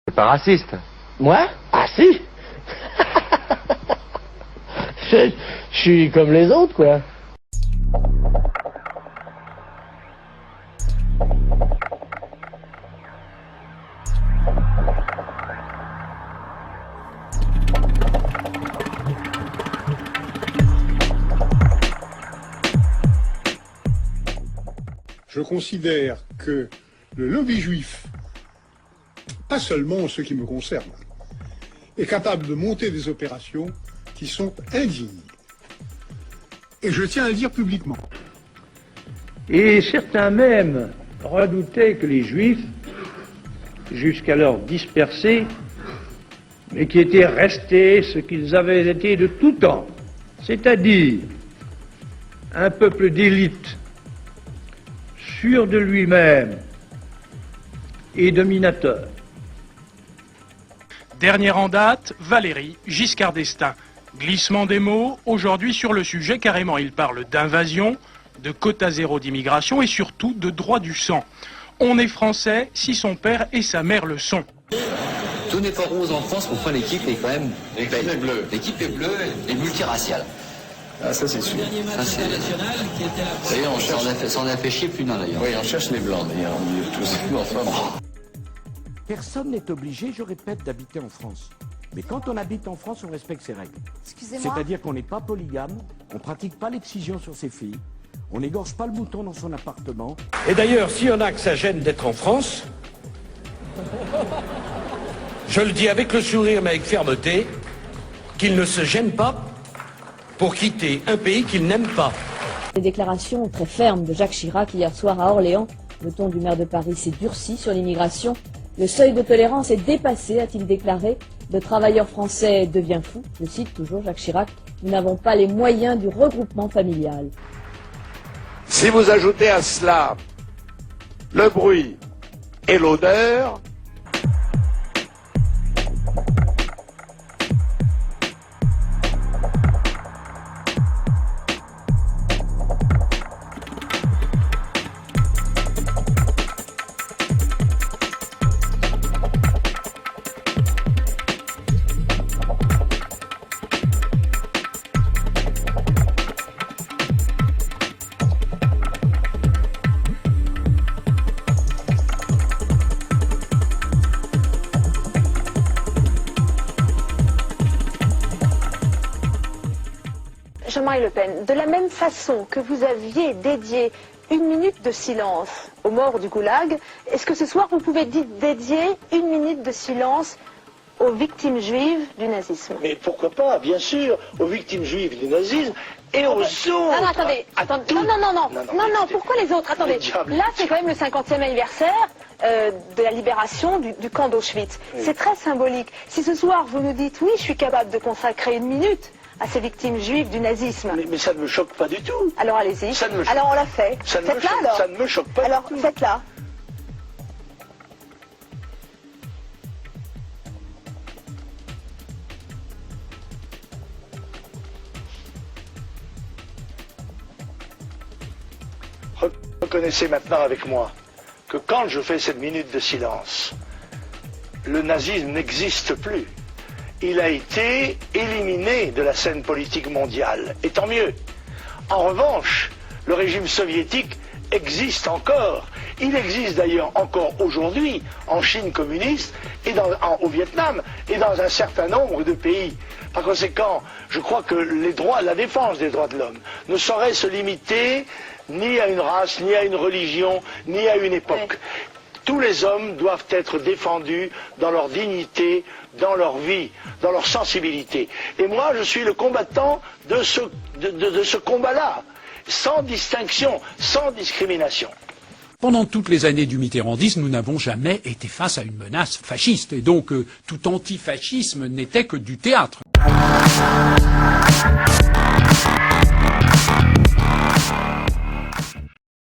C'est pas raciste. Moi? Ah si. Je suis comme les autres, quoi. Je considère que le lobby juif, pas seulement en ce qui me concerne, est capable de monter des opérations qui sont indignes. Et je tiens à le dire publiquement. Et certains même redoutaient que les Juifs, jusqu'alors dispersés, mais qui étaient restés ce qu'ils avaient été de tout temps, c'est-à-dire un peuple d'élite, sûr de lui-même et dominateur. Dernière en date, Valéry Giscard d'Estaing. Glissement des mots, aujourd'hui sur le sujet, carrément il parle d'invasion, de quota zéro d'immigration et surtout de droit du sang. On est français si son père et sa mère le sont. Tout n'est pas rose en France, pourquoi l'équipe est quand même belle. L'équipe est bleue et multiraciale. Ah, ça c'est sûr. Ça y est, on a fait chier plus d'un d'ailleurs. Oui, on cherche les blancs d'ailleurs, au milieu de tous. Enfin, bon. Personne n'est obligé, je répète, d'habiter en France. Mais quand on habite en France, on respecte ses règles. Excusez-moi. C'est-à-dire qu'on n'est pas polygame, on ne pratique pas l'excision sur ses filles, on n'égorge pas le mouton dans son appartement. Et d'ailleurs, s'il y en a que ça gêne d'être en France, je le dis avec le sourire mais avec fermeté, qu'ils ne se gênent pas pour quitter un pays qu'ils n'aiment pas. Les déclarations très fermes de Jacques Chirac hier soir à Orléans, le ton du maire de Paris s'est durci sur l'immigration. Le seuil de tolérance est dépassé, a-t-il déclaré. Le travailleur français devient fou. Je cite toujours Jacques Chirac. Nous n'avons pas les moyens du regroupement familial. Si vous ajoutez à cela le bruit et l'odeur, Jean-Marie Le Pen, de la même façon que vous aviez dédié une minute de silence aux morts du Goulag, est-ce que ce soir vous pouvez dédier une minute de silence aux victimes juives du nazisme? Mais pourquoi pas, bien sûr, aux victimes juives du nazisme et aux autres. Non, attendez, non, pourquoi les autres? Attendez, là c'est quand même le 50e anniversaire de la libération du camp d'Auschwitz. Oui. C'est très symbolique. Si ce soir vous nous dites oui, je suis capable de consacrer une minute à ces victimes juives du nazisme. Mais ça ne me choque pas du tout. Alors allez-y. Alors on l'a fait. Faites-la alors. Ça ne me choque pas alors, du tout. Alors faites-la. Reconnaissez maintenant avec moi que quand je fais cette minute de silence, le nazisme n'existe plus. Il a été éliminé de la scène politique mondiale, et tant mieux. En revanche, le régime soviétique existe encore. Il existe d'ailleurs encore aujourd'hui en Chine communiste, et au Vietnam, et dans un certain nombre de pays. Par conséquent, je crois que la défense des droits de l'homme ne saurait se limiter ni à une race, ni à une religion, ni à une époque. Oui. Tous les hommes doivent être défendus dans leur dignité, dans leur vie, dans leur sensibilité. Et moi, je suis le combattant de ce combat-là, sans distinction, sans discrimination. Pendant toutes les années du mitterrandisme, nous n'avons jamais été face à une menace fasciste. Et donc, tout antifascisme n'était que du théâtre.